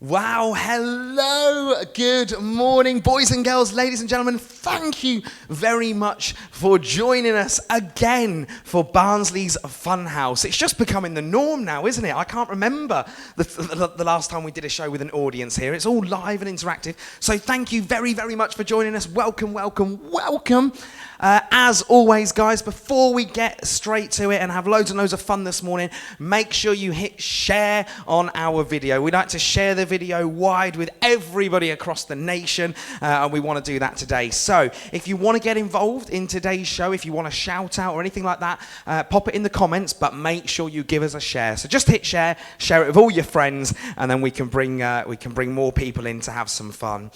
Wow, hello, good morning, boys and girls, ladies and gentlemen. Thank you very much for joining us again for Barnsley's Funhouse. It's just becoming the norm now, isn't it? I can't remember the last time we did a show with an audience here. It's all live and interactive. So thank you very, very much for joining us. Welcome, welcome, welcome. As always, guys, before we get straight to it and have loads and loads of fun this morning, make sure you hit share on our video. We like to share the video wide with everybody across the nation, and we want to do that today. So if you want to get involved in today's show, if you want to shout out or anything like that, pop it in the comments, but make sure you give us a share. So just hit share it with all your friends, and then we can bring more people in to have some fun.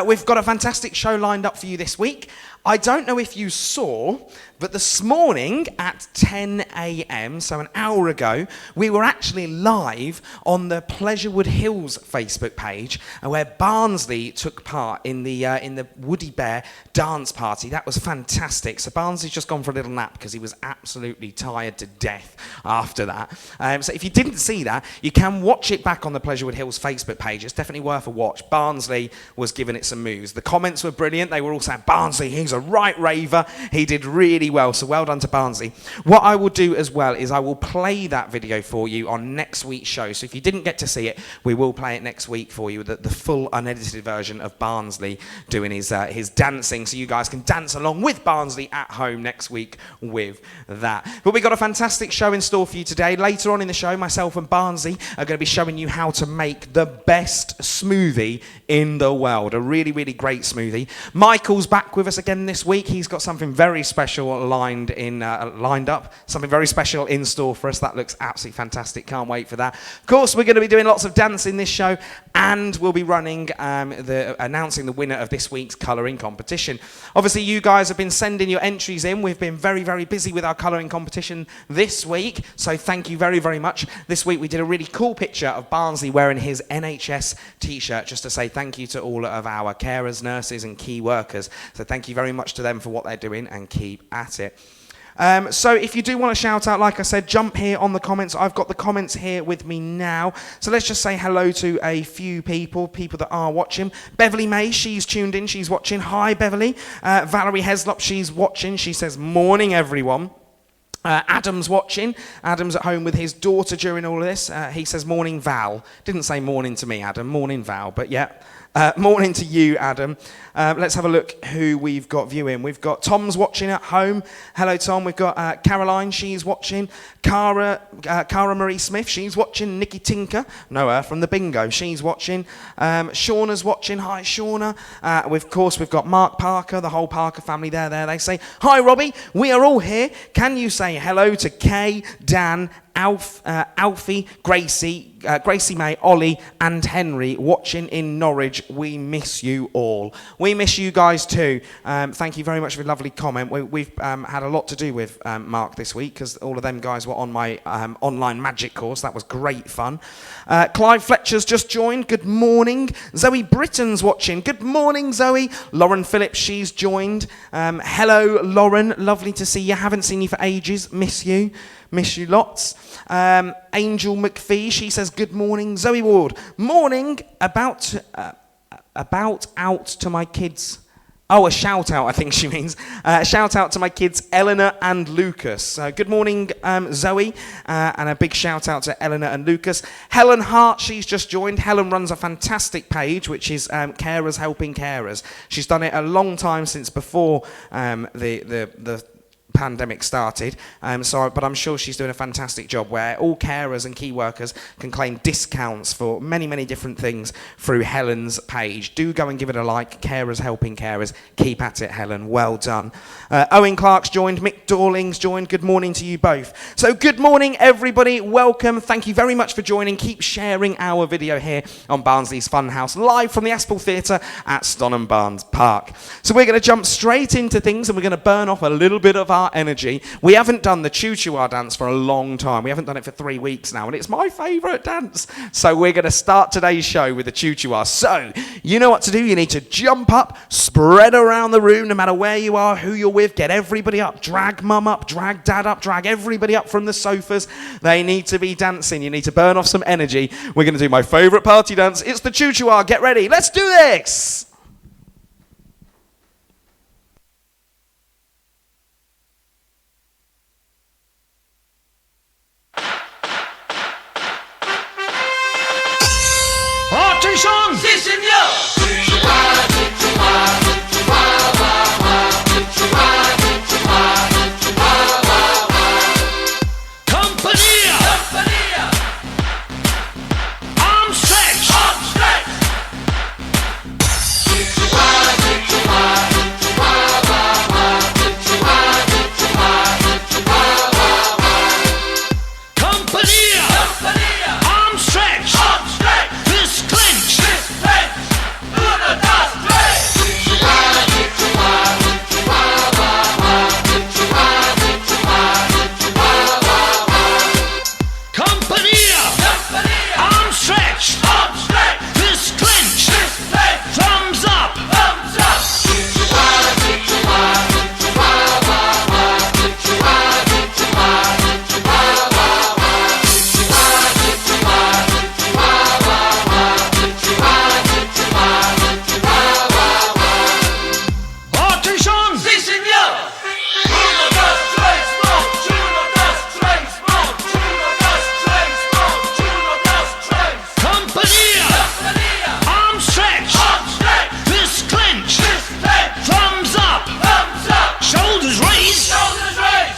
We've got a fantastic show lined up for you this week. I don't know if you saw, but this morning at 10 a.m., so an hour ago, we were actually live on the Pleasurewood Hills Facebook page, where Barnsley took part in the Woody Bear dance party. That was fantastic. So Barnsley's just gone for a little nap because he was absolutely tired to death after that. So if you didn't see that, you can watch it back on the Pleasurewood Hills Facebook page. It's definitely worth a watch. Barnsley was giving it some moves. The comments were brilliant. They were all saying, Barnsley, he's a right raver. He did really well, so well done to Barnsley. What I will do as well is I will play that video for you on next week's show. So if you didn't get to see it, we will play it next week for you, the full unedited version of Barnsley doing his dancing, so you guys can dance along with Barnsley at home next week with that. But we've got a fantastic show in store for you today. Later on in the show, myself and Barnsley are going to be showing you how to make the best smoothie in the world. A really, really great smoothie. Michael's back with us again this week. He's got something very special lined up, something very special in store for us. That looks absolutely fantastic. Can't wait for that. Of course, we're going to be doing lots of dancing this show, and we'll be running announcing the winner of this week's colouring competition. Obviously, you guys have been sending your entries in. We've been very, very busy with our colouring competition this week, so thank you very, very much. This week we did a really cool picture of Barnsley wearing his NHS t-shirt, just to say thank you to all of our carers, nurses and key workers. So thank you very much to them for what they're doing, and keep at it. So if you do want to shout out, like I said, jump here on the comments. I've got the comments here with me now. So let's just say hello to a few people that are watching. Beverly May, she's tuned in, she's watching. Hi, Beverly. Valerie Heslop, she's watching. She says, morning, everyone. Adam's watching. Adam's at home with his daughter during all of this. He says, morning, Val. Didn't say morning to me, Adam. Morning, Val, but yeah. Morning to you, Adam. Let's have a look who we've got viewing. We've got Tom's watching at home. Hello, Tom. We've got Caroline. She's watching. Cara Marie Smith. She's watching. Nikki Tinker. Know her from the bingo. She's watching. Shauna's watching. Hi, Shauna. Of course, we've got Mark Parker, the whole Parker family there. They say, hi, Robbie. We are all here. Can you say hello to Kay, Dan, Alfie, Gracie May, Ollie and Henry watching in Norwich. We miss you all. We miss you guys too. Thank you very much for a lovely comment. We've had a lot to do with Mark this week because all of them guys were on my online magic course. That was great fun. Clive Fletcher's just joined. Good morning. Zoe Britton's watching. Good morning, Zoe. Lauren Phillips, she's joined. Hello, Lauren. Lovely to see you. Haven't seen you for ages. Miss you. Miss you lots. Angel McPhee, she says, good morning. Zoe Ward, morning. About out to my kids. Oh, a shout out, I think she means. Shout out to my kids, Eleanor and Lucas. Good morning, Zoe. And a big shout out to Eleanor and Lucas. Helen Hart, she's just joined. Helen runs a fantastic page, which is Carers Helping Carers. She's done it a long time since before the pandemic started, but I'm sure she's doing a fantastic job where all carers and key workers can claim discounts for many, many different things through Helen's page. Do go and give it a like. Carers Helping Carers. Keep at it, Helen. Well done. Owen Clark's joined. Mick Dorling's joined. Good morning to you both. So good morning, everybody. Welcome. Thank you very much for joining. Keep sharing our video here on Barnsley's Funhouse, live from the Aspal Theatre at Stonham Barnes Park. So we're going to jump straight into things, and we're going to burn off a little bit of our our energy. We haven't done the choo-choo-ah dance for a long time. We haven't done it for 3 weeks now, and it's my favourite dance. So we're going to start today's show with the choo-choo-ah. So you know what to do. You need to jump up, spread around the room, no matter where you are, who you're with. Get everybody up. Drag mum up, drag dad up, drag everybody up from the sofas. They need to be dancing. You need to burn off some energy. We're going to do my favourite party dance. It's the choo-choo-ah. Get ready. Let's do this. Attention! Sí, señor! Compania! Compania! Arm stretch! Arm stretch! Compania! Compania! Arm stretch! Arm stretch! Fist clench! Fist clench! Uno, dos, tres! Compania! Compania! Arm stretch! Arm stretch! Fist clench! Fist clench! Thumbs up! Thumbs up! Attention! Sí, señor! Uno, dos, tres, march! Uno, dos, tres, march! Uno, dos, tres, march! Uno, dos, tres! Compania! Compania! Arm stretch! Arm stretch! Fist clench! Fist clench! Thumbs up! Thumbs up! Shoulders raised! Shoulders raised!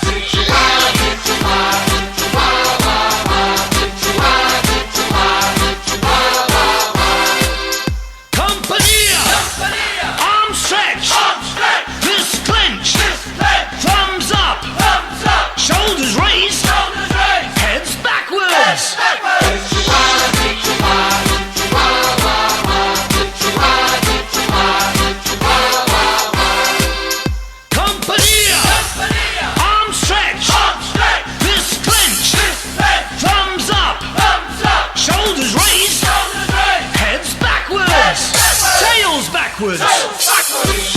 Compania! Compania! Arm stretch! Arm stretch! Fist clench! Fist clench! Thumbs up! Thumbs up! Shoulders raised! Shoulders raised! Heads backwards! Backwards! Compania! Compania! Arm stretch! Arm stretch! Fist clench! Fist clench! Thumbs up! Thumbs up! Shoulders raised! Shoulders raised! Heads backwards! Backwards! Tails backwards! Tails backwards!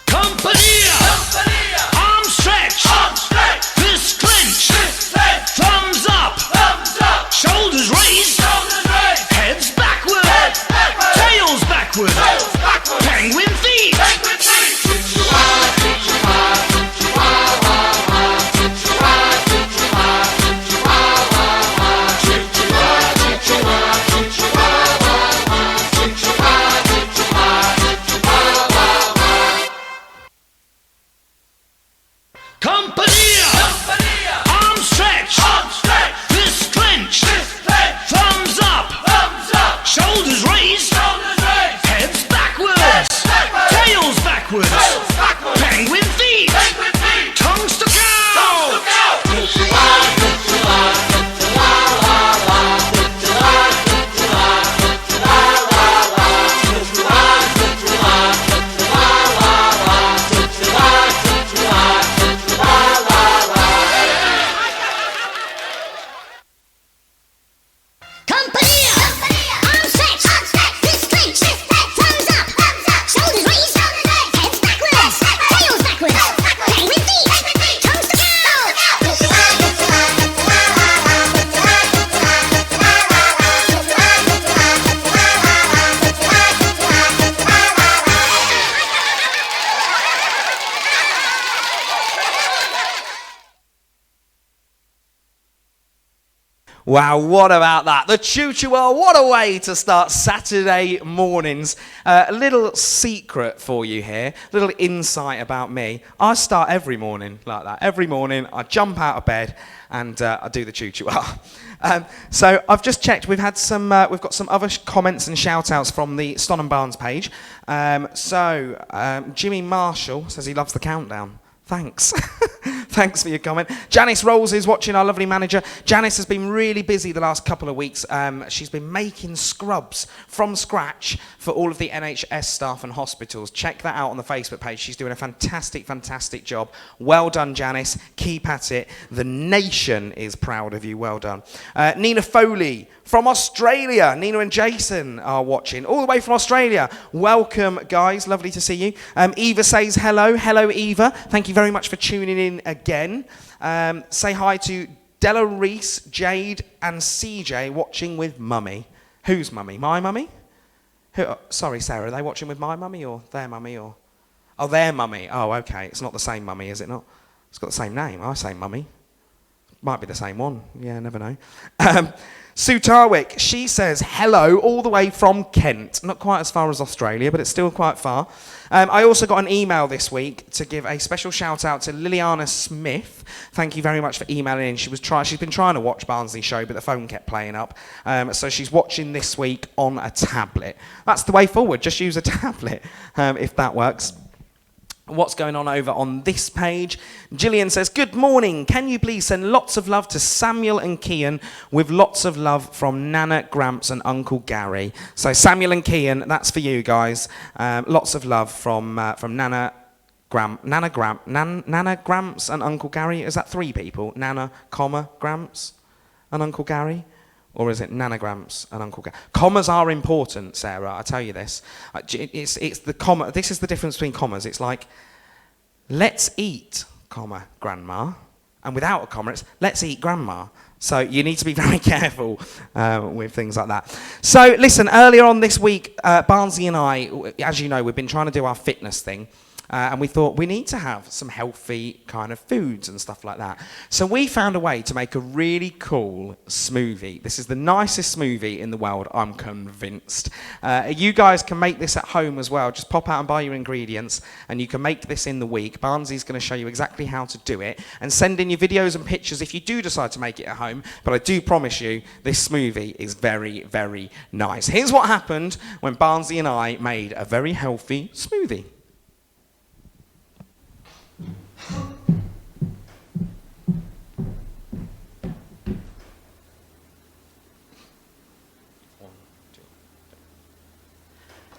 Compania! Compania! Arm stretch! Arm stretch! Fist clench! Fist clench! Thumbs up! Thumbs up! Shoulders raised! Shoulders raised! Heads backwards! Heads backwards! Tails backwards! Tails backwards! Penguin feet! Penguin feet! Compania! Compania! Arm stretch! Arm stretch! Fist clench! Fist clench! Thumbs up! Thumbs up! Shoulders raised! Shoulders raised! Heads backwards! Heads backwards! Tails backwards! Tails backwards! Penguin feet! Penguin feet! Tongue stuck Tongue out! stuck out! Compania! Arm stretch! Fist clench! Thumbs up! Shoulders raised! Heads backwards! Tails backwards! Penguin feet! Tongue stuck out! Wow, what about that? The choo-choo-ah, what a way to start Saturday mornings. A little secret for you here, a little insight about me. I start every morning like that. Every morning I jump out of bed and I do the choo-choo-ah. So I've just checked. We've got some other comments and shout-outs from the Stonham Barnes page. Jimmy Marshall says he loves the countdown. Thanks. Thanks for your comment. Janice Rolls is watching, our lovely manager. Janice has been really busy the last couple of weeks. She's been making scrubs from scratch for all of the NHS staff and hospitals. Check that out on the Facebook page. She's doing a fantastic, fantastic job. Well done, Janice. Keep at it. The nation is proud of you. Well done. Nina Foley from Australia. Nina and Jason are watching all the way from Australia. Welcome, guys. Lovely to see you. Eva says hello. Hello, Eva. Thank you very much for tuning in again. Say hi to Della Reese, Jade, and CJ watching with Mummy. Whose Mummy? My Mummy? Sorry, Sarah. Are they watching with my Mummy or their Mummy? Or their Mummy. Oh, okay. It's not the same Mummy, is it not? It's got the same name. I say Mummy. Might be the same one. Yeah, never know. Sue Tarwick, she says hello all the way from Kent. Not quite as far as Australia, but it's still quite far. I also got an email this week to give a special shout out to Liliana Smith. Thank you very much for emailing in. She's been trying to watch Barnsley show, but the phone kept playing up. So she's watching this week on a tablet. That's the way forward. Just use a tablet if that works. What's going on over on this page? Gillian says, good morning. Can you please send lots of love to Samuel and Kian with lots of love from Nana, Gramps and Uncle Gary. So Samuel and Kian, that's for you guys. Lots of love from Nana, Gramps and Uncle Gary. Is that 3 people? Nana, Gramps and Uncle Gary? Or is it nanograms and Uncle Gary? Commas are important, Sarah, I tell you this. It's the comma. This is the difference between commas. It's like, let's eat, comma, grandma. And without a comma, it's let's eat grandma. So you need to be very careful with things like that. So listen, earlier on this week, Barnsley and I, as you know, we've been trying to do our fitness thing. And we thought we need to have some healthy kind of foods and stuff like that. So we found a way to make a really cool smoothie. This is the nicest smoothie in the world, I'm convinced. You guys can make this at home as well. Just pop out and buy your ingredients and you can make this in the week. Barnsley's going to show you exactly how to do it. And send in your videos and pictures if you do decide to make it at home. But I do promise you, this smoothie is very, very nice. Here's what happened when Barnsley and I made a very healthy smoothie.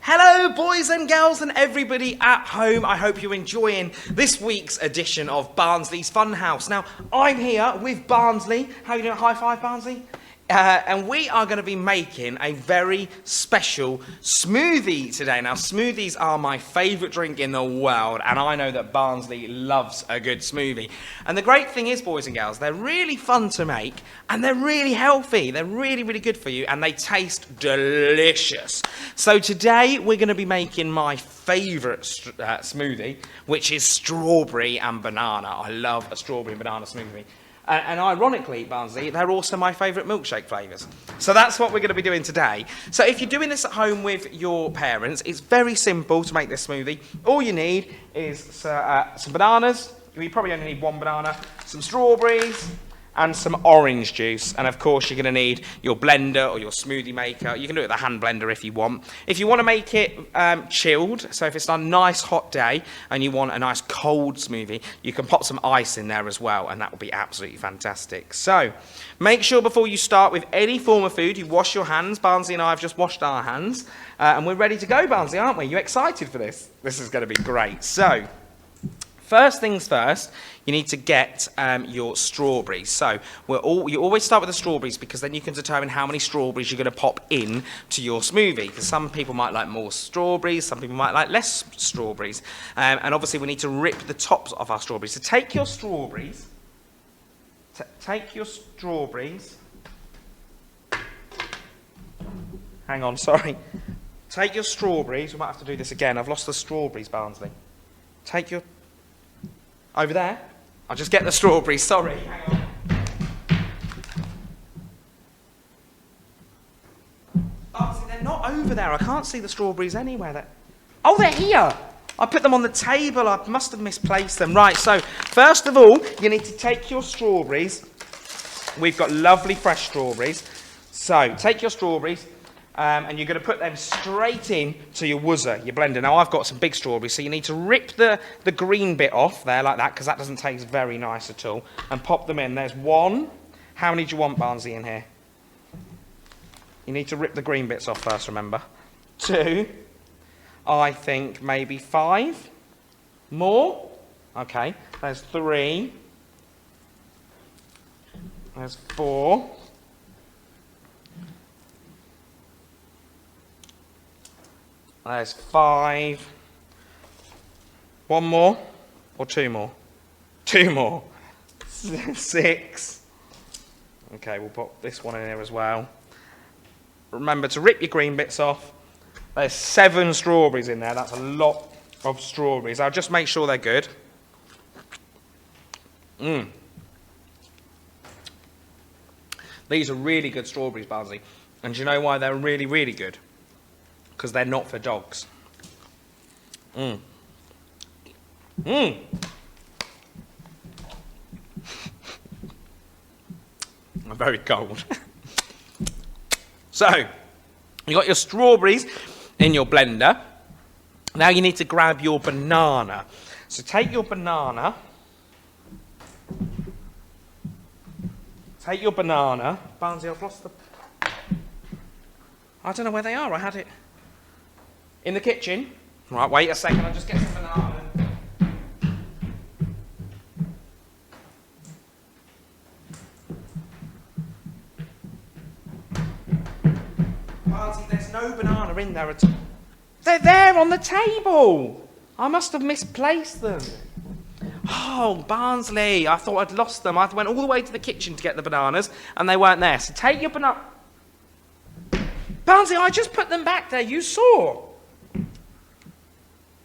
Hello, boys and girls and everybody at home. I hope you're enjoying this week's edition of Barnsley's Funhouse. Now, I'm here with Barnsley. How are you doing? High five, Barnsley. And we are going to be making a very special smoothie today. Now, smoothies are my favourite drink in the world, and I know that Barnsley loves a good smoothie. And the great thing is, boys and girls, they're really fun to make, and they're really healthy. They're really, really good for you, and they taste delicious. So today, we're going to be making my favourite smoothie, which is strawberry and banana. I love a strawberry and banana smoothie. And ironically, Barnsley, they're also my favourite milkshake flavours. So that's what we're going to be doing today. So if you're doing this at home with your parents, it's very simple to make this smoothie. All you need is some bananas. You probably only need 1 banana, some strawberries, and some orange juice. And of course, you're going to need your blender or your smoothie maker. You can do it with a hand blender if you want. If you want to make it chilled, so if it's a nice hot day and you want a nice cold smoothie, you can pop some ice in there as well, and that will be absolutely fantastic. So make sure before you start with any form of food, you wash your hands. Barnsley and I have just washed our hands, and we're ready to go, Barnsley, aren't we? You excited for this? This is going to be great. So first things first, you need to get your strawberries. So you always start with the strawberries because then you can determine how many strawberries you're going to pop in to your smoothie. Because some people might like more strawberries, some people might like less strawberries. And obviously we need to rip the tops off our strawberries. So take your strawberries. Hang on, sorry. Take your strawberries. We might have to do this again. I've lost the strawberries, Barnsley. Take your... Over there? I'll just get the strawberries, sorry. Hang on. Oh, see, they're not over there. I can't see the strawberries anywhere. Oh, they're here. I put them on the table. I must have misplaced them. Right, so first of all, you need to take your strawberries. We've got lovely fresh strawberries. So take your strawberries. and you're going to put them straight in to your wuzzer, your blender. Now, I've got some big strawberries, so you need to rip the green bit off there like that, because that doesn't taste very nice at all, and pop them in. There's one. How many do you want, Barnsley, in here? You need to rip the green bits off first, remember. 2. I think maybe 5. More? Okay. There's 3. There's 4. There's 5. 1 more or 2 more? 2 more. 6. Okay, we'll put this one in here as well. Remember to rip your green bits off. There's 7 strawberries in there. That's a lot of strawberries. I'll just make sure they're good. These are really good strawberries, Barnsley. And do you know why they're really, really good? Because they're not for dogs. I'm very cold. So, you got your strawberries in your blender. Now you need to grab your banana. So take your banana. Take your banana. Barnsley, I've lost the... I don't know where they are. I had it in the kitchen. Right, wait a second. I'll just get some banana. Barnsley, there's no banana in there at all. They're there on the table. I must have misplaced them. Oh, Barnsley, I thought I'd lost them. I went all the way to the kitchen to get the bananas, and they weren't there. So take your banana... Barnsley, I just put them back there. You saw.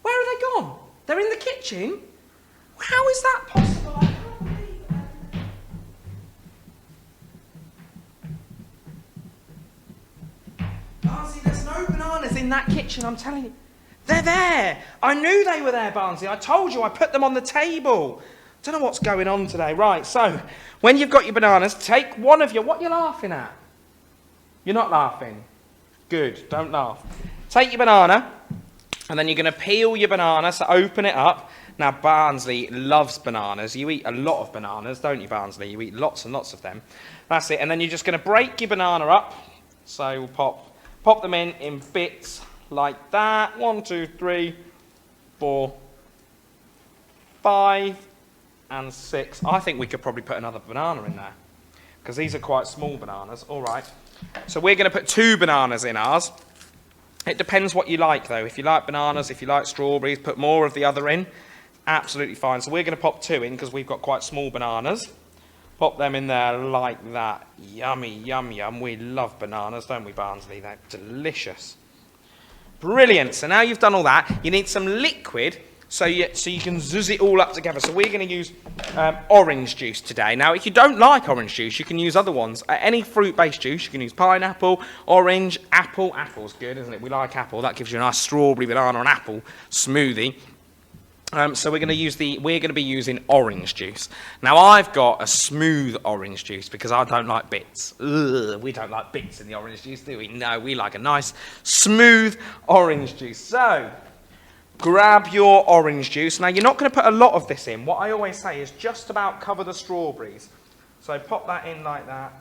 Where are they gone? They're in the kitchen? How is that possible? I can't believe it. Barnsley, there's no bananas in that kitchen, I'm telling you. They're there. I knew they were there, Barnsley. I told you, I put them on the table. Don't know what's going on today. Right, so when you've got your bananas, take one of your... What are you laughing at? You're not laughing. Good, don't laugh. Take your banana, and then you're going to peel your banana, so open it up. Now, Barnsley loves bananas. You eat a lot of bananas, don't you, Barnsley? You eat lots and lots of them. That's it. And then you're just going to break your banana up. So we'll pop them in bits like that. 1, 2, 3, 4, 5, and 6. I think we could probably put another banana in there, because these are quite small bananas. All right. So we're going to put 2 bananas in ours. It depends what you like, though. If you like bananas, if you like strawberries, put more of the other in. Absolutely fine. So we're going to pop 2 in, because we've got quite small bananas. Pop them in there like that. Yummy, yum, yum. We love bananas, don't we, Barnsley? They're delicious. Brilliant. So now you've done all that, you need some liquid so you can zuzz it all up together. So we're going to use orange juice today. Now, if you don't like orange juice, you can use other ones. Any fruit-based juice, you can use pineapple, orange, apple. Apple's good, isn't it? We like apple. That gives you a nice strawberry, banana, and apple smoothie. So we're going to be using orange juice. Now, I've got a smooth orange juice because I don't like bits. Ugh, we don't like bits in the orange juice, do we? No, we like a nice smooth orange juice. So grab your orange juice. Now, you're not going to put a lot of this in. What I always say is just about cover the strawberries. So pop that in like that.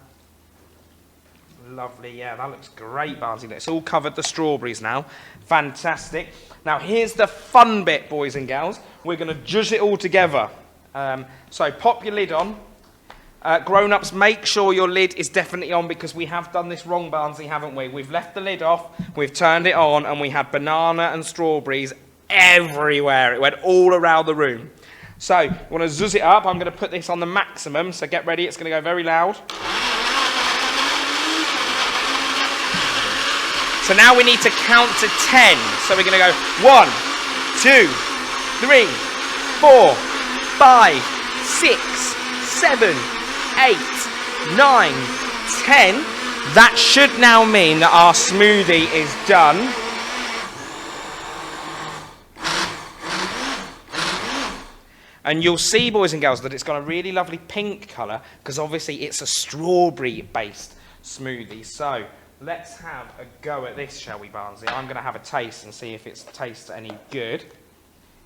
Lovely, yeah, that looks great, Barnsley. It's all covered the strawberries now. Fantastic. Now, here's the fun bit, boys and girls. We're going to zhuzh it all together. So pop your lid on. Grown-ups, make sure your lid is definitely on, because we have done this wrong, Barnsley, haven't we? We've left the lid off, we've turned it on, and we had banana and strawberries everywhere. It went all around the room. So, you want to zhuzh it up. I'm going to put this on the maximum, so get ready. It's going to go very loud. So now we need to count to 10. So we're going to go 1, 2, 3, 4, 5, 6, 7, 8, 9, 10. That should now mean that our smoothie is done. And you'll see, boys and girls, that it's got a really lovely pink colour, because obviously it's a strawberry-based smoothie. So let's have a go at this, shall we, Barnsley? I'm going to have a taste and see if it tastes any good.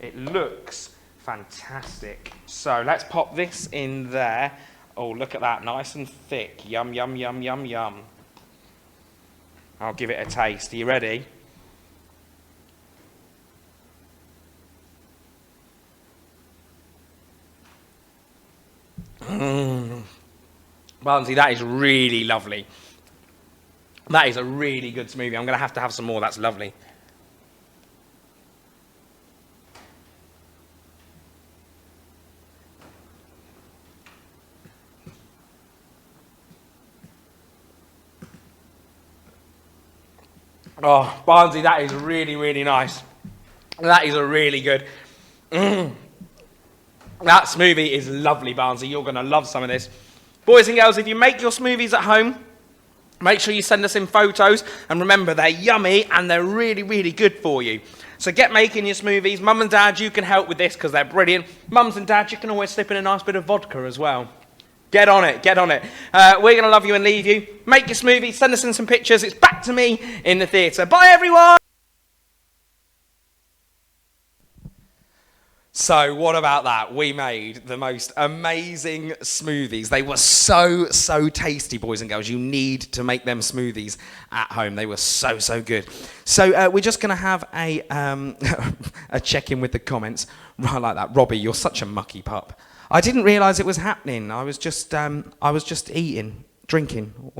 It looks fantastic. So let's pop this in there. Oh, look at that, nice and thick. Yum, yum, yum, yum, yum. I'll give it a taste. Are you ready? Barnsley, that is really lovely. That is a really good smoothie. I'm going to have some more. That's lovely. Oh, Barnsley, that is really, really nice. That is a really good. That smoothie is lovely, Barnsley. You're going to love some of this. Boys and girls, if you make your smoothies at home, make sure you send us in photos. And remember, they're yummy and they're really, really good for you. So get making your smoothies. Mum and Dad, you can help with this because they're brilliant. Mums and Dads, you can always slip in a nice bit of vodka as well. Get on it, get on it. We're going to love you and leave you. Make your smoothies, send us in some pictures. It's back to me in the theatre. Bye, everyone! So what about that? We made the most amazing smoothies. They were so tasty, boys and girls. You need to make them smoothies at home. They were so good. So we're just going to have a a check-in with the comments. Right, like that. Robbie, you're such a mucky pup. I didn't realise it was happening. I was just eating, drinking.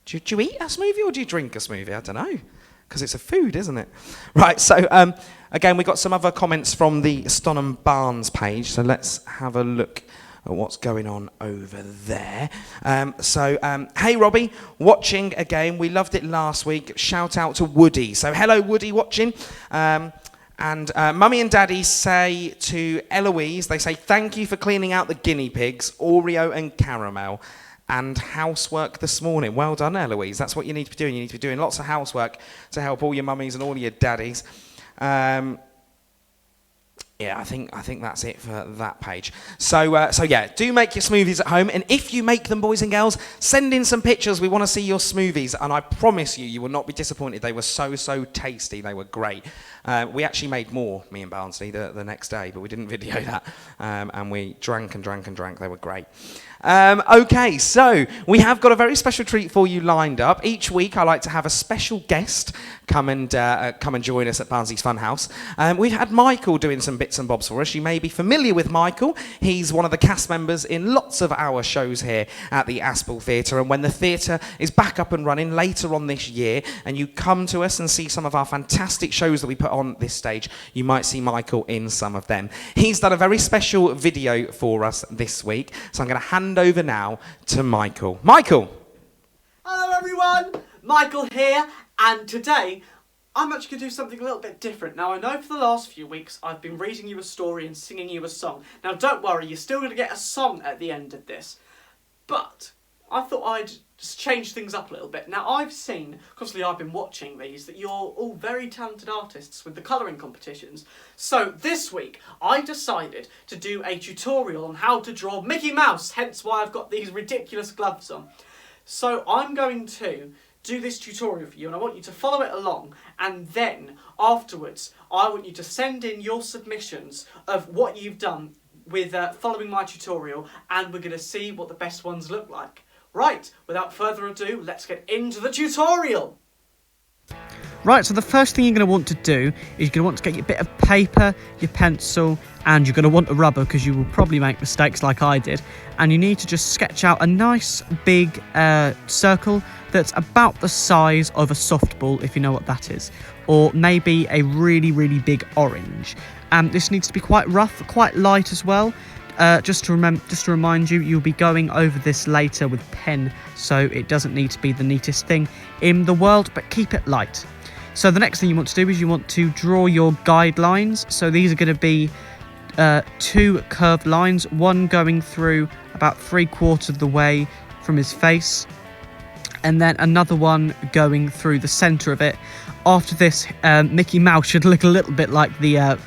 Do you eat a smoothie or do you drink a smoothie? I don't know. Because it's a food, isn't it? Right, so again, we got some other comments from the Stonham Barnes page, so let's have a look at what's going on over there. Hey Robbie, watching again. We loved it last week. Shout out to Woody. So hello Woody, watching. And Mummy and Daddy say to Eloise, they say, thank you for cleaning out the guinea pigs, Oreo and caramel. And housework this morning. Well done, Eloise. That's what you need to be doing. You need to be doing lots of housework to help all your mummies and all your daddies. Yeah, I think that's it for that page. So yeah, do make your smoothies at home. And if you make them, boys and girls, send in some pictures. We want to see your smoothies. And I promise you, you will not be disappointed. They were so tasty. They were great. We actually made more, me and Barnsley, the next day, but we didn't video that. And we drank and drank and drank. They were great. Okay, so we have got a very special treat for you lined up. Each week I like to have a special guest come and join us at Barnsley's Funhouse. We've had Michael doing some bits and bobs for us. You may be familiar with Michael. He's one of the cast members in lots of our shows here at the Aspal Theatre, and when the theatre is back up and running later on this year and you come to us and see some of our fantastic shows that we put on this stage, you might see Michael in some of them. He's done a very special video for us this week, so I'm going to hand over now to Michael. Michael! Hello everyone, Michael here, and today I'm actually going to do something a little bit different. Now I know for the last few weeks I've been reading you a story and singing you a song. Now don't worry, you're still going to get a song at the end of this, but I thought I'd just change things up a little bit. Now I've seen, because I've been watching these, that you're all very talented artists with the colouring competitions. So this week I decided to do a tutorial on how to draw Mickey Mouse, hence why I've got these ridiculous gloves on. So I'm going to do this tutorial for you and I want you to follow it along, and then afterwards I want you to send in your submissions of what you've done with following my tutorial, and we're going to see what the best ones look like. Right, without further ado, let's get into the tutorial! Right, so the first thing you're going to want to do is you're going to want to get your bit of paper, your pencil, and you're going to want a rubber because you will probably make mistakes like I did. And you need to just sketch out a nice big circle that's about the size of a softball, if you know what that is. Or maybe a really, really big orange. This needs to be quite rough, quite light as well. Just to remind you, you'll be going over this later with pen, so it doesn't need to be the neatest thing in the world, but keep it light. So the next thing you want to do is you want to draw your guidelines. So these are going to be two curved lines, one going through about 3/4 of the way from his face, and then another one going through the centre of it. After this, Mickey Mouse should look a little bit like the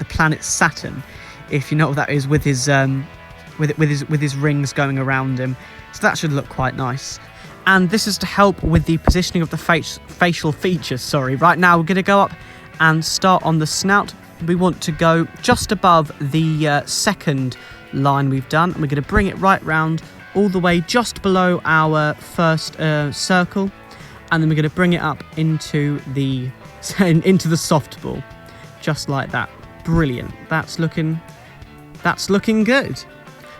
planet Saturn, if you know what that is, with his with his rings going around him. So that should look quite nice. And this is to help with the positioning of the facial features. Right now we're going to go up and start on the snout. We want to go just above the second line we've done, and we're going to bring it right round all the way just below our first circle, and then we're going to bring it up into the softball, just like that. Brilliant. That's looking good.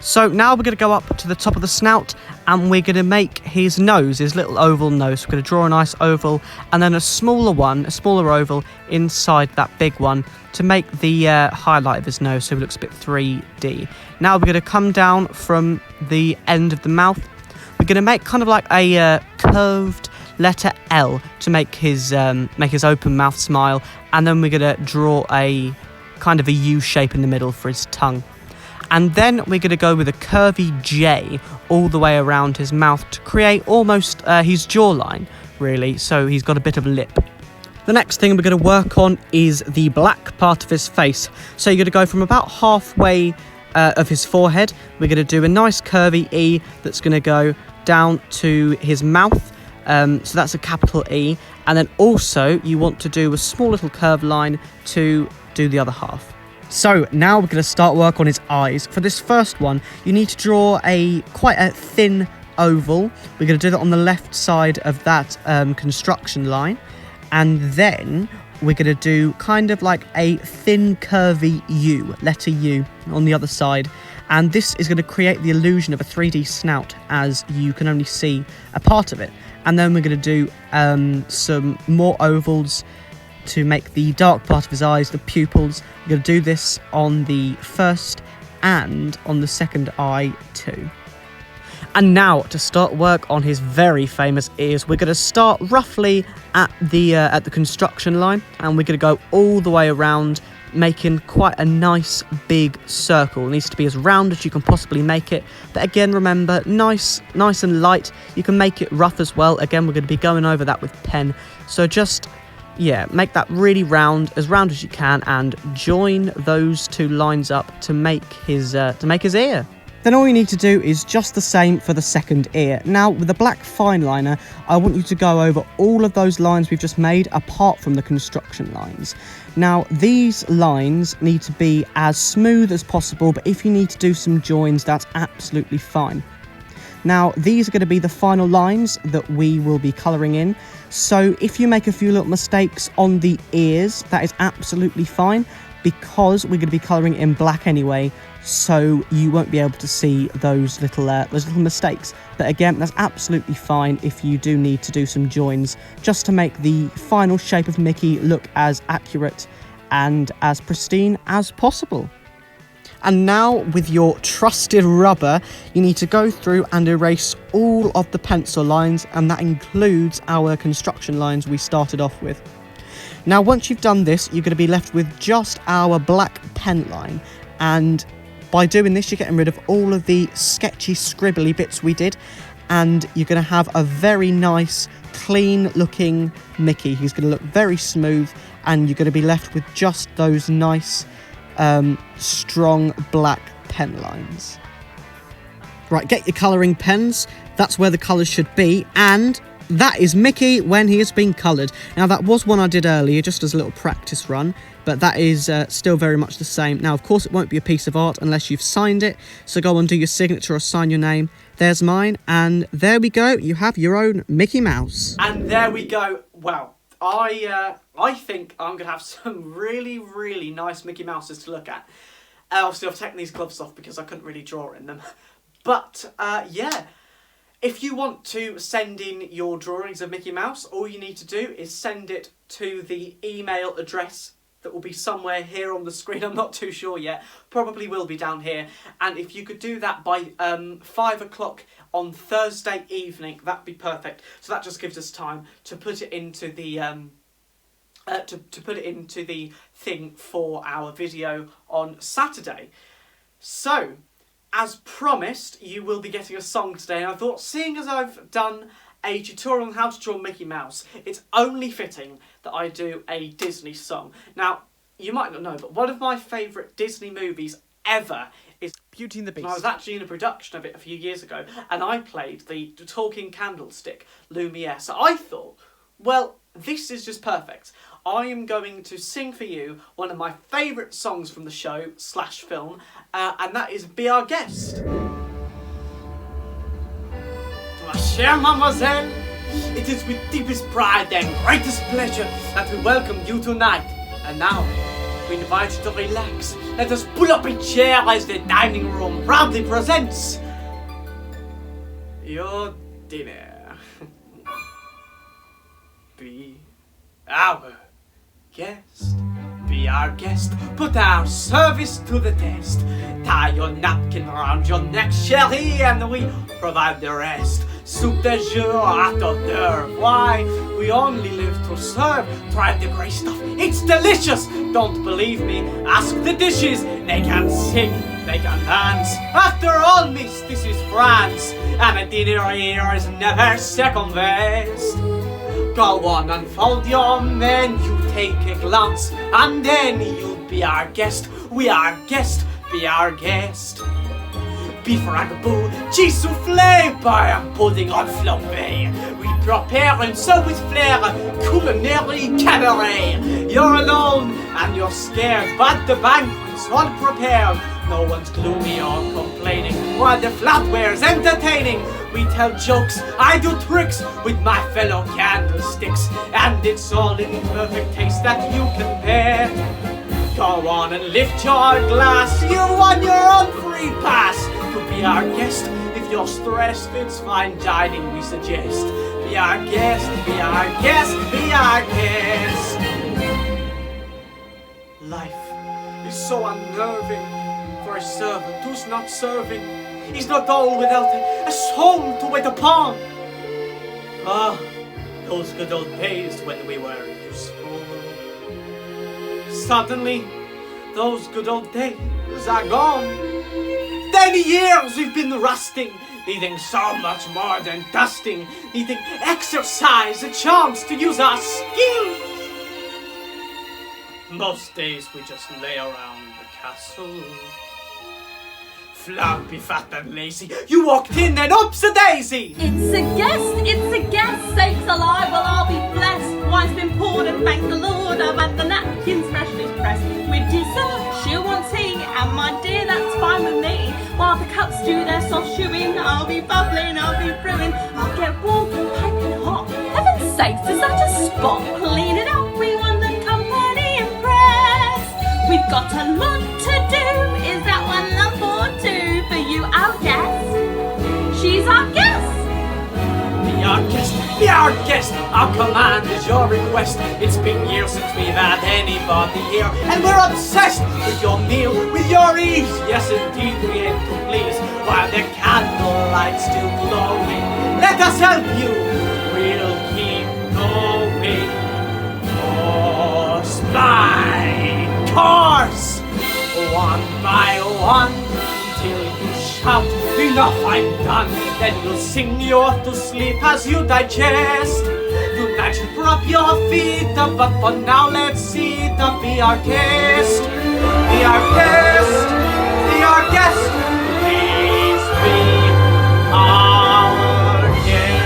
So now we're going to go up to the top of the snout, and we're going to make his nose, his little oval nose. We're going to draw a nice oval, and then a smaller oval inside that big one to make the highlight of his nose so it looks a bit 3D. Now we're going to come down from the end of the mouth. We're going to make kind of like a curved letter L to make his open mouth smile, and then we're going to draw a kind of a U shape in the middle for his tongue. And then we're going to go with a curvy J all the way around his mouth to create almost his jawline, really, so he's got a bit of lip. The next thing we're going to work on is the black part of his face. So you're going to go from about halfway of his forehead. We're going to do a nice curvy E that's going to go down to his mouth. So that's a capital E. And then also you want to do a small little curved line to do the other half. So now we're going to start work on his eyes. For this first one, you need to draw quite a thin oval. We're going to do that on the left side of that construction line. And then we're going to do kind of like a thin curvy U, letter U, on the other side. And this is going to create the illusion of a 3D snout, as you can only see a part of it. And then we're going to do some more ovals to make the dark part of his eyes, the pupils. We're going to do this on the first and on the second eye too. And now to start work on his very famous ears, we're going to start roughly at the construction line, and we're going to go all the way around, making quite a nice big circle. It needs to be as round as you can possibly make it, but again, remember, nice and light. You can make it rough as well. Again, we're going to be going over that with pen, so just make that really round as you can, and join those two lines up to make his ear. Then all you need to do is just the same for the second ear. Now, with the black fine liner, I want you to go over all of those lines we've just made, apart from the construction lines. Now, these lines need to be as smooth as possible, but if you need to do some joins, that's absolutely fine. Now, these are going to be the final lines that we will be colouring in. So if you make a few little mistakes on the ears, that is absolutely fine, because we're going to be colouring in black anyway, so you won't be able to see those little mistakes. But again, that's absolutely fine if you do need to do some joins, just to make the final shape of Mickey look as accurate and as pristine as possible. And now, with your trusted rubber, you need to go through and erase all of the pencil lines, and that includes our construction lines we started off with. Now, once you've done this, you're going to be left with just our black pen line, and by doing this, you're getting rid of all of the sketchy, scribbly bits we did, and you're going to have a very nice, clean-looking Mickey who's going to look very smooth, and you're going to be left with just those nice strong black pen lines. Right, get your colouring pens. That's where the colours should be, and that is Mickey when he has been coloured. Now, that was one I did earlier, just as a little practice run, but that is still very much the same. Now, of course, it won't be a piece of art unless you've signed it, so go and do your signature or sign your name. There's mine, and there we go. You have your own Mickey Mouse. And there we go. Well, I think I'm going to have some really, really nice Mickey Mouses to look at. Obviously, I've taken these gloves off because I couldn't really draw in them. But, yeah, if you want to send in your drawings of Mickey Mouse, all you need to do is send it to the email address that will be somewhere here on the screen. I'm not too sure yet. Probably will be down here. And if you could do that by 5 o'clock on Thursday evening, that'd be perfect. So that just gives us time to put it into the to put it into the thing for our video on Saturday. So, as promised, you will be getting a song today, and I thought, seeing as I've done a tutorial on how to draw Mickey Mouse, it's only fitting that I do a Disney song. Now, you might not know, but one of my favourite Disney movies ever is Beauty and the I Beast. was actually in a production of it a few years ago, and I played the talking candlestick, Lumiere. So I thought, well, this is just perfect. I am going to sing for you one of my favourite songs from the show / film, and that is Be Our Guest. Ma chère mademoiselle, it is with deepest pride and greatest pleasure that we welcome you tonight. And now, we invite you to relax. Let us pull up a chair as the dining room proudly presents your dinner. Be our guest. Be our guest. Put our service to the test. Tie your napkin around your neck, chérie, and we provide the rest. Soup de jour, hors d'oeuvre. Why? We only live to serve. Try the great stuff. It's delicious. Don't believe me? Ask the dishes. They can sing. They can dance. After all, miss, this is France, and a dinner here is never second best. Go on, unfold your menu, take a glance, and then you'll be our guest. We are guest. Be our guest. Beef ragout, cheese soufflé, beurre pudding on flambé. We prepare and serve with flair, culinary cabaret. You're alone and you're scared, but the banquet's all prepared. No one's gloomy or complaining, while the flatware's entertaining. We tell jokes, I do tricks with my fellow candlesticks, and it's all in perfect taste that you can bear. Go on and lift your glass, you won your own free pass to be our guest. If you're stressed, it's fine dining we suggest. Be our guest, be our guest, be our guest. Life is so unnerving for a servant who's not serving. He's not all without a soul to wait upon. Ah, those good old days when we were useful. Suddenly, those good old days are gone. 10 years we've been rusting, needing so much more than dusting, needing exercise, a chance to use our skills. Most days we just lay around the castle. Flumpy, fat and lazy, you walked in and up's a daisy. It's a guest, sakes alive, well I'll be blessed. Wine's been poured and thank the Lord, I've had the napkins freshly pressed. With dessert, she'll want tea, and my dear, that's fine with me. While the cups do their soft chewing, I'll be bubbling, I'll be brewing. I'll get warm and piping hot. Heaven's sakes, is that a spot? Clean it up, we want the company impressed. We've got a lot to do, is that one lump or two? For you, our guest, she's our guest. Be our guest, be our guest. Our command is your request. It's been years since we've had anybody here, and we're obsessed with your meal, with your ease. Yes, indeed, we aim to please. While the candlelight's still glowing, let us help you. We'll keep going. Course by course, one by one, till you shout, enough, I'm done. Then we'll sing you off to sleep as you digest. Tonight you prop your feet up, but for now let's see to be our guest. Be our guest, be our guest. Please be our guest.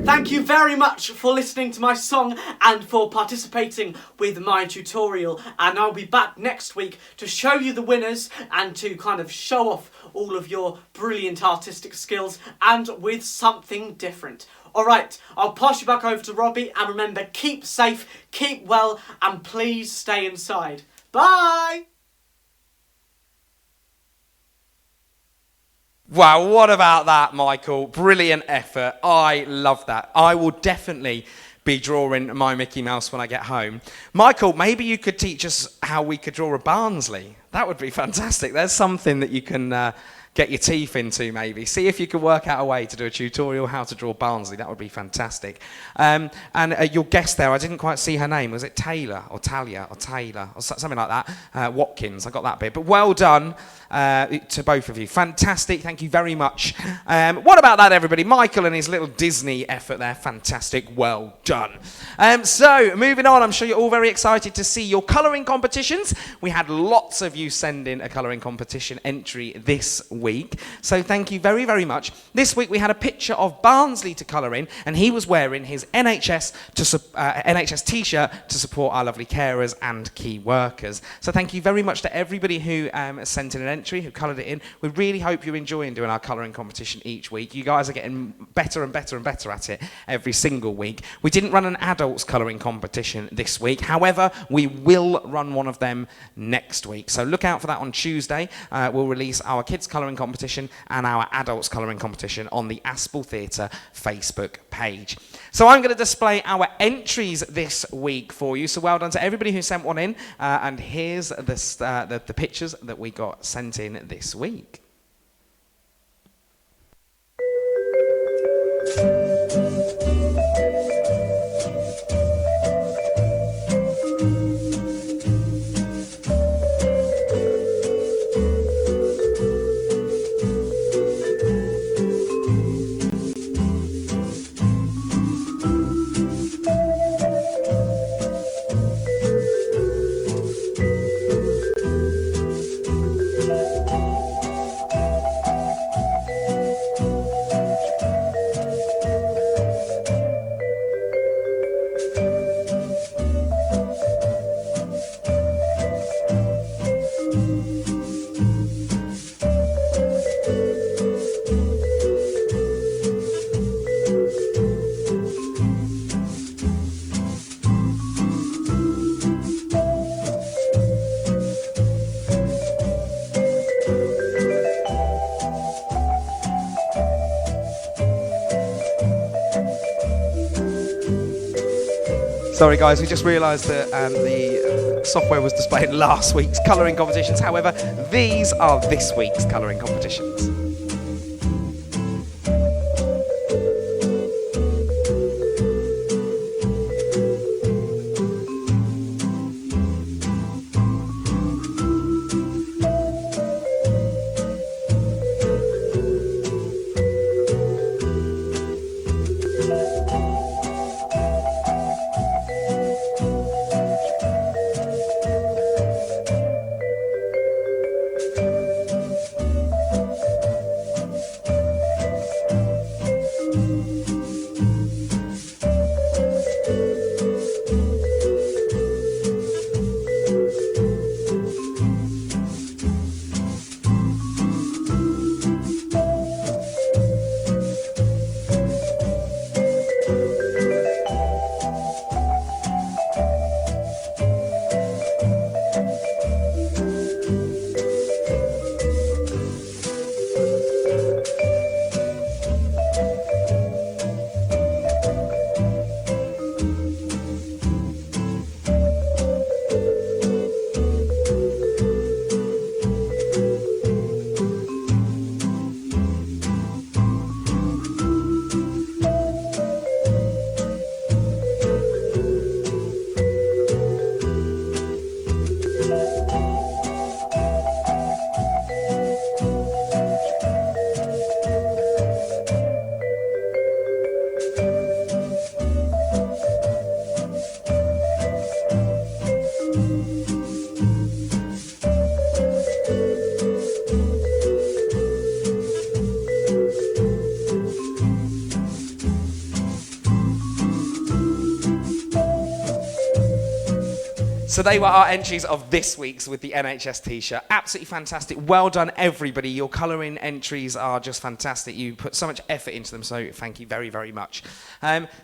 Thank you very much for listening to my song and for participating with my tutorial, and I'll be back next week to show you the winners and to kind of show off all of your brilliant artistic skills and with something different. Alright, I'll pass you back over to Robbie, and remember, keep safe, keep well, and please stay inside. Bye! Wow, what about that, Michael? Brilliant effort. I love that. I will definitely be drawing my Mickey Mouse when I get home. Michael, maybe you could teach us how we could draw a Barnsley. That would be fantastic. There's something that you can get your teeth into, maybe. See if you can work out a way to do a tutorial how to draw Barnsley. That would be fantastic. And your guest there, I didn't quite see her name. Was it Taylor or Talia or Taylor or something like that? Watkins, I got that bit. But well done to both of you. Fantastic. Thank you very much. What about that, everybody? Michael and his little Disney effort there. Fantastic. Well done. So, moving on, I'm sure you're all very excited to see your colouring competitions. We had lots of you send in a colouring competition entry this week. So thank you very, very much. This week we had a picture of Barnsley to colour in, and he was wearing his NHS t-shirt to support our lovely carers and key workers. So thank you very much to everybody who sent in an entry, who coloured it in. We really hope you're enjoying doing our colouring competition each week. You guys are getting better and better and better at it every single week. We didn't run an adults colouring competition this week. However, we will run one of them next week. So look out for that on Tuesday. We'll release our kids colouring competition and our adults colouring competition on the Aspal Theatre Facebook page. So I'm going to display our entries this week for you. So well done to everybody who sent one in. And here's the pictures that we got sent in this week. Sorry guys, we just realised that the software was displaying last week's colouring competitions. However, these are this week's colouring competitions. So they were our entries of this week's with the NHS t-shirt. Absolutely fantastic. Well done, everybody. Your colouring entries are just fantastic. You put so much effort into them, so thank you very, very much.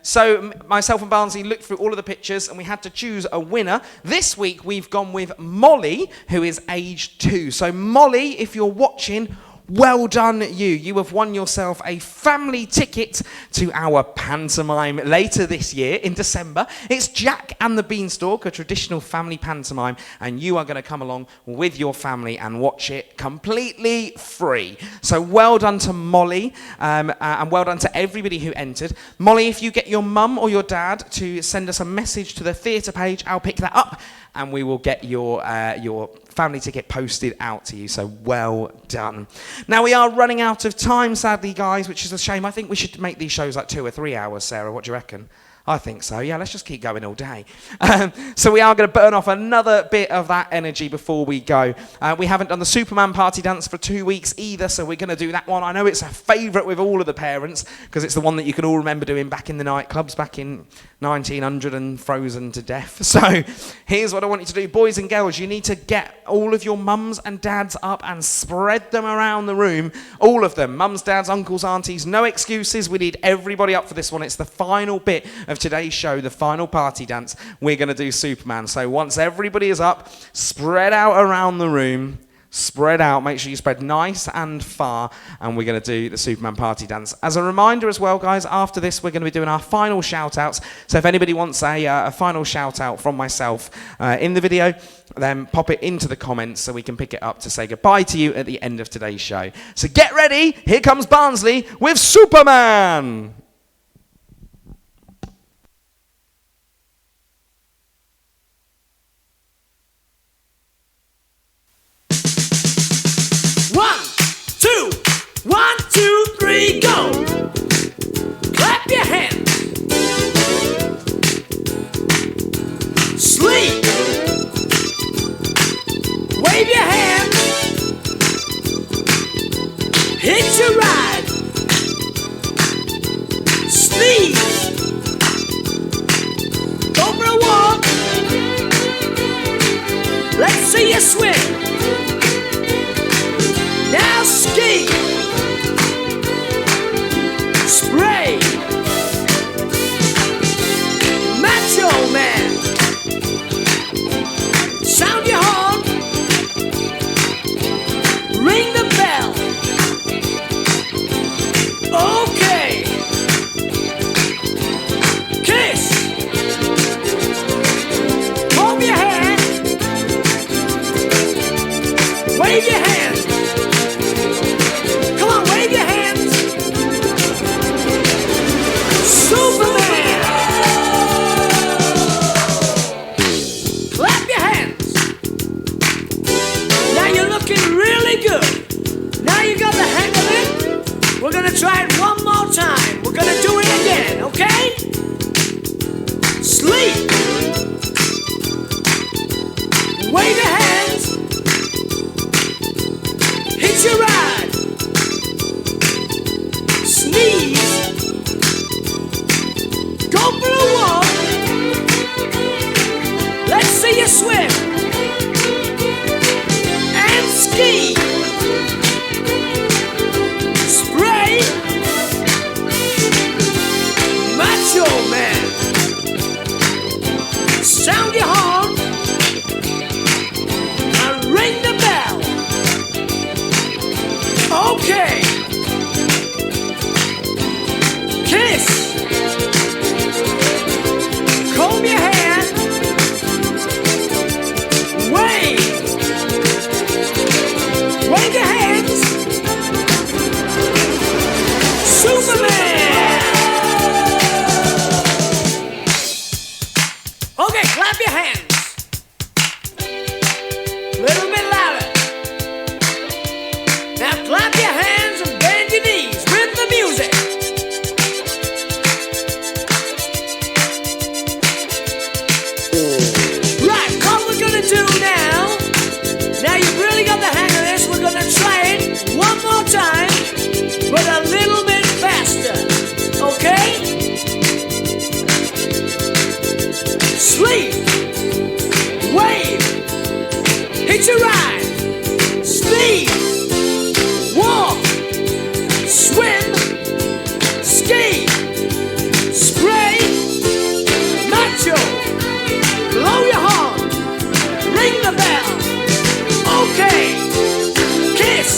So myself and Barnsley looked through all of the pictures, and we had to choose a winner. This week, we've gone with Molly, who is aged 2. So Molly, if you're watching, Well done, you. You have won yourself a family ticket to our pantomime later this year in December. It's Jack and the Beanstalk, a traditional family pantomime, and you are going to come along with your family and watch it completely free. So well done to Molly, and well done to everybody who entered. Molly, if you get your mum or your dad to send us a message to the theatre page, I'll pick that up and we will get your family ticket posted out to you. So well done. Now we are running out of time, sadly, guys, which is a shame. I think we should make these shows like 2 or 3 hours, Sarah. What do you reckon? I think so. Yeah, let's just keep going all day. So we are going to burn off another bit of that energy before we go. We haven't done the Superman party dance for 2 weeks either, so we're going to do that one. I know it's a favourite with all of the parents because it's the one that you can all remember doing back in the nightclubs back in 1900 and frozen to death. So here's what I want you to do. Boys and girls, you need to get all of your mums and dads up and spread them around the room. All of them. Mums, dads, uncles, aunties. No excuses. We need everybody up for this one. It's the final bit of today's show, the final party dance. We're going to do Superman. So once everybody is up, spread out around the room. Spread out, make sure you spread nice and far, and we're going to do the Superman party dance. As a reminder as well, guys, after this we're going to be doing our final shout-outs. So if anybody wants a final shout-out from myself in the video, then pop it into the comments so we can pick it up to say goodbye to you at the end of today's show. So get ready, here comes Barnsley with Superman! One, two, three, go! Clap your hands. Sleep. Wave your hands. Hitch a ride. Sneeze. Go for a walk. Let's see you swim. Now ski. Spray. Macho Man. Sound your horn. Ring the bell. Okay. Kiss. Comb your hair. Wave your hand. Come on, wave your hands. Superman! Clap your hands. Now you're looking really good. Now you got the hang of it. We're gonna try it one more time. We're gonna do it again, okay? Sleep. Wave your hands. Hitch your ride. Sneeze. Go for a walk. Let's see you swim. And ski. Spray. Macho Man. Sound your horn. And ring the bell. Okay. Kiss. Comb your hair. Wave. Wave your hands. Superman. Okay, clap your hands. Little bit louder. Now clap your hands and bend your knees with the music. Do now you've really got the hang of this. We're gonna try it one more time, but a little bit faster, okay? Sleep, wave, hitch a ride, sneeze, walk, swim, ski, spray, macho, blow your horn. Ring the bell. Okay. Kiss.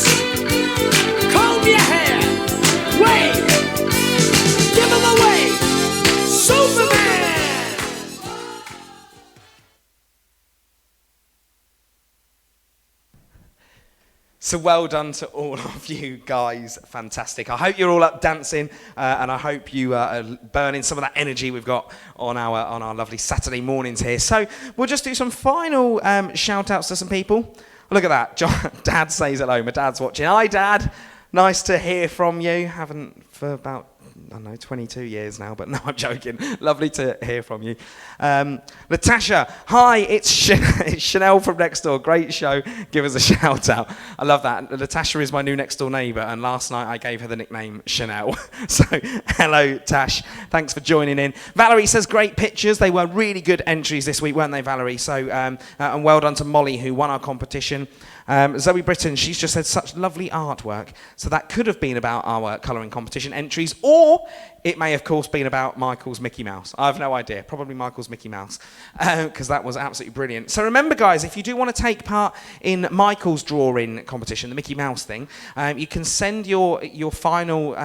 So well done to all of you guys. Fantastic. I hope you're all up dancing, and I hope you are burning some of that energy we've got on our lovely Saturday mornings here. So we'll just do some final shout outs to some people. Look at that. Dad says hello. My dad's watching. Hi, Dad. Nice to hear from you. Haven't for about, I don't know, 22 years now, but no, I'm joking. Lovely to hear from you. Natasha, hi, it's Chanel from next door. Great show. Give us a shout out. I love that. Natasha is my new next door neighbour, and last night I gave her the nickname Chanel. So, hello, Tash. Thanks for joining in. Valerie says great pictures. They were really good entries this week, weren't they, Valerie? So, and well done to Molly, who won our competition. Zoe Britton, she's just said such lovely artwork. So that could have been about our colouring competition entries, or it may, of course, been about Michael's Mickey Mouse. I have no idea. Probably Michael's Mickey Mouse, because that was absolutely brilliant. So remember, guys, if you do want to take part in Michael's drawing competition, the Mickey Mouse thing, you can send your final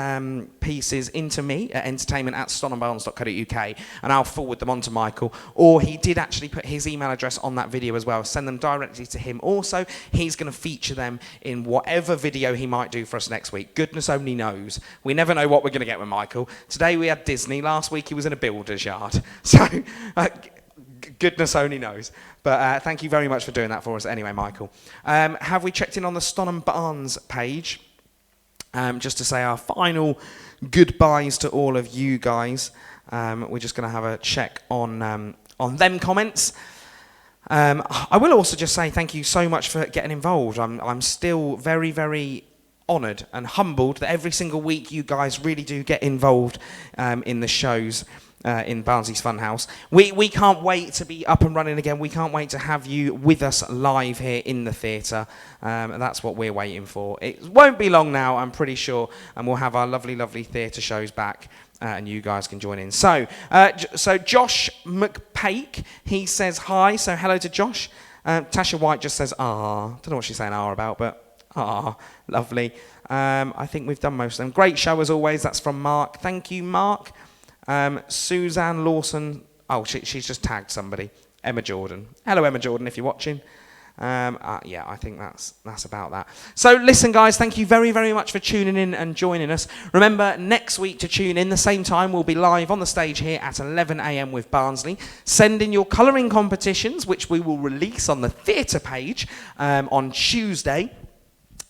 pieces into me at entertainment@stonandbarns.co.uk, and I'll forward them on to Michael. Or he did actually put his email address on that video as well. Send them directly to him. Also, he's going to feature them in whatever video he might do for us next week. Goodness only knows. We never know what we're going to get with Michael. Today we had Disney. Last week he was in a builder's yard. So, goodness only knows. But thank you very much for doing that for us anyway, Michael. Have we checked in on the Ston and Barnes page? Just to say our final goodbyes to all of you guys. We're just going to have a check on them comments. I will also just say thank you so much for getting involved. I'm still very, very honoured and humbled that every single week you guys really do get involved in the shows in Barnsley's Funhouse. We can't wait to be up and running again. We can't wait to have you with us live here in the theatre. And that's what we're waiting for. It won't be long now, I'm pretty sure, and we'll have our lovely, lovely theatre shows back. And you guys can join in. So Josh McPake, he says hi. So hello to Josh. Tasha White just says ah. Don't know what she's saying ah about, but ah, lovely. I think we've done most of them. Great show as always. That's from Mark. Thank you, Mark. Suzanne Lawson. Oh, she's just tagged somebody. Emma Jordan. Hello, Emma Jordan, if you're watching. Yeah, I think that's about that. So listen, guys, thank you very, very much for tuning in and joining us. Remember, next week to tune in, the same time, we'll be live on the stage here at 11 a.m. with Barnsley. Send in your colouring competitions, which we will release on the theatre page on Tuesday.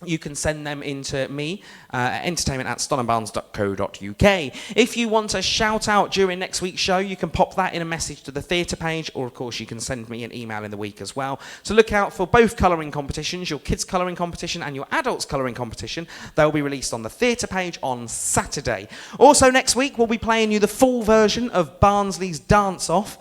You can send them into me, entertainment@stonandbarns.co.uk. If you want a shout out during next week's show, you can pop that in a message to the theatre page, or of course you can send me an email in the week as well. So look out for both colouring competitions, your kids' colouring competition and your adults' colouring competition. They'll be released on the theatre page on Saturday. Also next week, we'll be playing you the full version of Barnsley's Dance Off.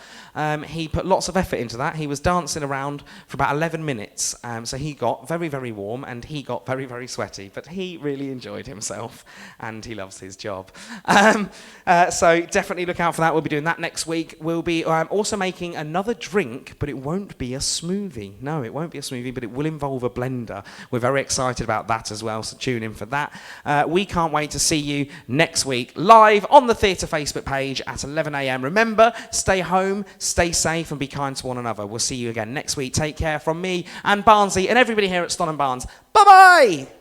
He put lots of effort into that. He was dancing around for about 11 minutes. So he got very, very warm and he got very, very sweaty. But he really enjoyed himself and he loves his job. So definitely look out for that. We'll be doing that next week. We'll be also making another drink, but it won't be a smoothie. No, it won't be a smoothie, but it will involve a blender. We're very excited about that as well, so tune in for that. We can't wait to see you next week live on the Theatre Facebook page at 11 a.m. Remember, stay home, stay safe and be kind to one another. We'll see you again next week. Take care from me and Barnsley and everybody here at Ston and Barnes. Bye-bye!